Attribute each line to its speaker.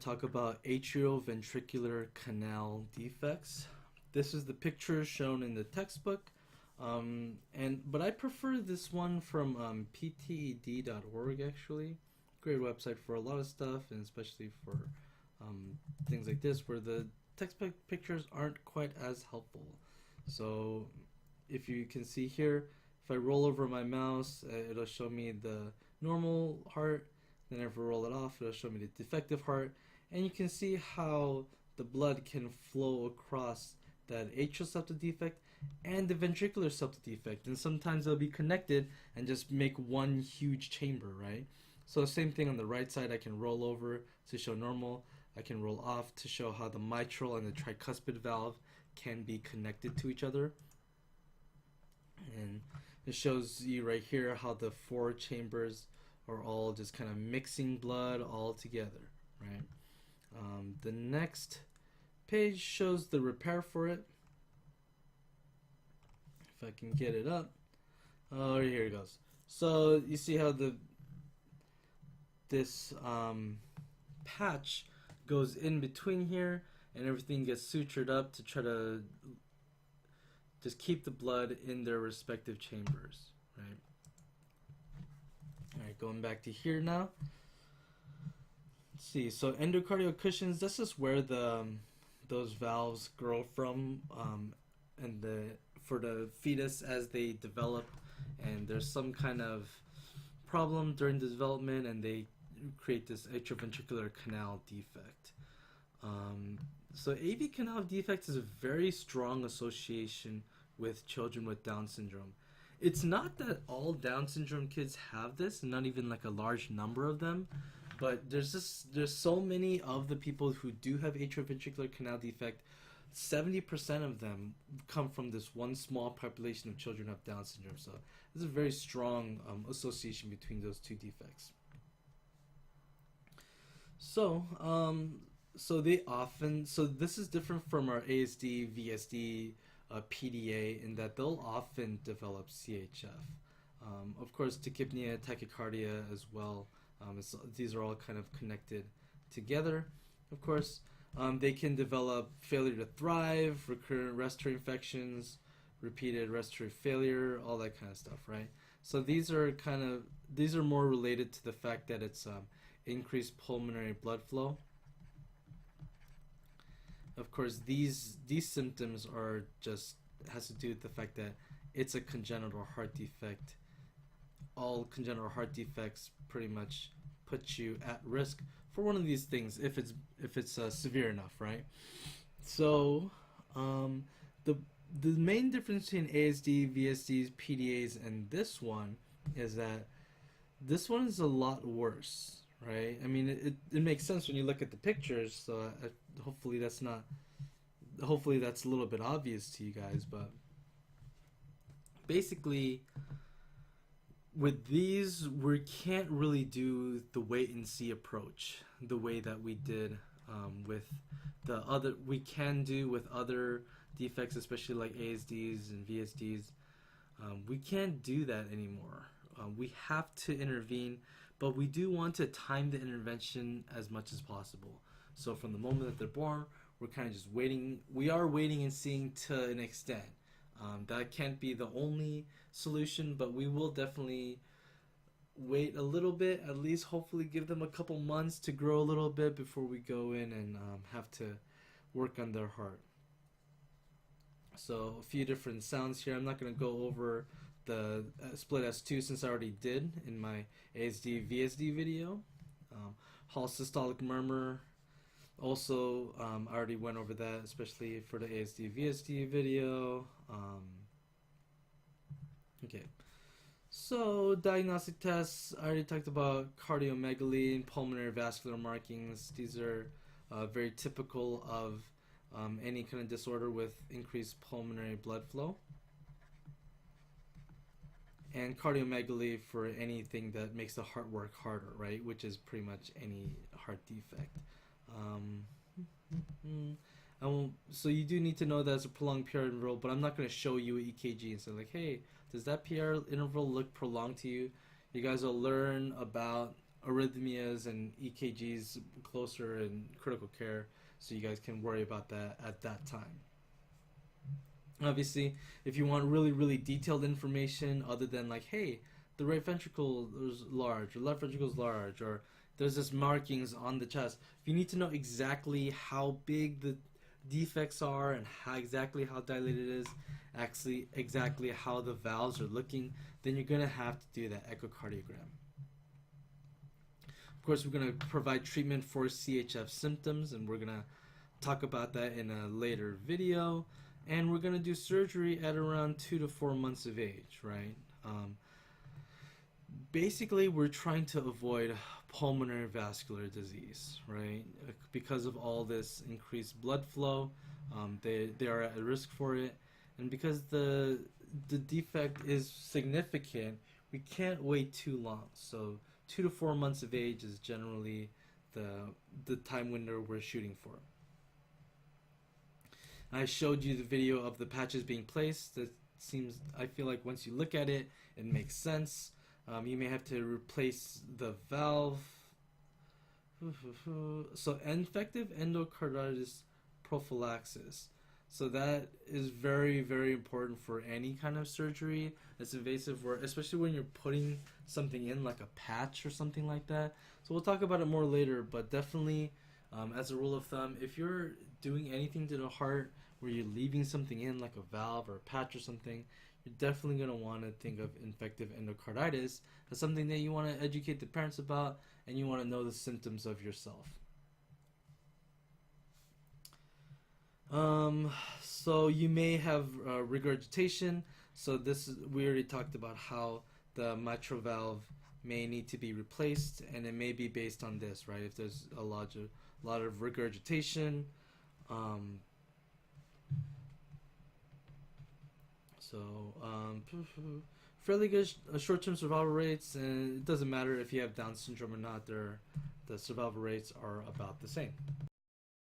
Speaker 1: talk about atrioventricular canal defects. This is the picture shown in the textbook, but I prefer this one from pted.org actually. Great website for a lot of stuff, and especially for things like this where the textbook pictures aren't quite as helpful. So if you can see here, if I roll over my mouse, it'll show me the normal heart. Then if I roll it off, it'll show me the defective heart. And you can see how the blood can flow across that atrial septal defect and the ventricular septal defect. And sometimes they'll be connected and just make one huge chamber, right? So same thing on the right side, I can roll over to show normal. I can roll off to show how the mitral and the tricuspid valve can be connected to each other. And it shows you right here how the four chambers are all just kind of mixing blood all together, right? The next page shows the repair for it. If I can get it up. Oh, here it goes. So you see how this patch goes in between here, and everything gets sutured up to try to just keep the blood in their respective chambers, right? Alright, going back to here now. Let's see, so endocardial cushions, this is where those valves grow from, and for the fetus as they develop, and there's some kind of problem during the development, and they create this atrioventricular canal defect. So AV canal defect is a very strong association with children with Down syndrome. It's not that all Down syndrome kids have this, not even like a large number of them, but there's so many of the people who do have atrioventricular canal defect. 70% of them come from this one small population of children who have Down syndrome. So there's a very strong association between those two defects. So this is different from our ASD, VSD, PDA in that they'll often develop CHF. Of course, tachypnea, tachycardia as well. These are all kind of connected together. Of course, they can develop failure to thrive, recurrent respiratory infections, repeated respiratory failure, all that kind of stuff, right? So these are more related to the fact that it's increased pulmonary blood flow. Of course, these symptoms has to do with the fact that it's a congenital heart defect. All congenital heart defects pretty much put you at risk for one of these things if it's severe enough, right? So the main difference between ASD, VSDs, PDAs, and this one is that this one is a lot worse, right? I mean, it makes sense when you look at the pictures. So hopefully that's a little bit obvious to you guys, but basically with these, we can't really do the wait and see approach the way that we did with the other. We can do with other defects, especially like ASDs and VSDs. We can't do that anymore. We have to intervene, but we do want to time the intervention as much as possible. So from the moment that they're born, we're kind of just waiting. We are waiting and seeing to an extent. That can't be the only solution, but we will definitely wait a little bit, at least hopefully give them a couple months to grow a little bit before we go in and have to work on their heart. So a few different sounds here. I'm not going to go over the split S2 since I already did in my ASD VSD video. Hall systolic murmur. Also, I already went over that, especially for the ASD VSD video. Okay, so diagnostic tests. I already talked about cardiomegaly and pulmonary vascular markings. These are very typical of any kind of disorder with increased pulmonary blood flow. And cardiomegaly for anything that makes the heart work harder, right? Which is pretty much any heart defect. So you do need to know that it's a prolonged PR interval, but I'm not going to show you an EKG and say like, hey, does that PR interval look prolonged to you? You guys will learn about arrhythmias and EKGs closer in critical care, so you guys can worry about that at that time. Obviously, if you want really, really detailed information other than like, hey, the right ventricle is large, or left ventricle is large, or there's this markings on the chest. If you need to know exactly how big the defects are and exactly how dilated it is, actually exactly how the valves are looking, then you're going to have to do that echocardiogram. Of course, we're going to provide treatment for CHF symptoms, and we're going to talk about that in a later video. And we're going to do surgery at around 2 to 4 months of age, right? Basically, we're trying to avoid pulmonary vascular disease, right? Because of all this increased blood flow, they are at risk for it. And because the defect is significant, we can't wait too long. So 2 to 4 months of age is generally the time window we're shooting for. I showed you the video of the patches being placed. I feel like once you look at it, it makes sense. You may have to replace the valve. So infective endocarditis prophylaxis. So that is very, very important for any kind of surgery. It's invasive, especially when you're putting something in like a patch or something like that. So we'll talk about it more later, but definitely as a rule of thumb, if you're doing anything to the heart where you're leaving something in like a valve or a patch or something, you're definitely going to want to think of infective endocarditis as something that you want to educate the parents about, and you want to know the symptoms of yourself. So you may have regurgitation. So we already talked about how the mitral valve may need to be replaced, and it may be based on this, right? If there's a lot of regurgitation. Fairly good short-term survival rates, and it doesn't matter if you have Down syndrome or not. The survival rates are about the same.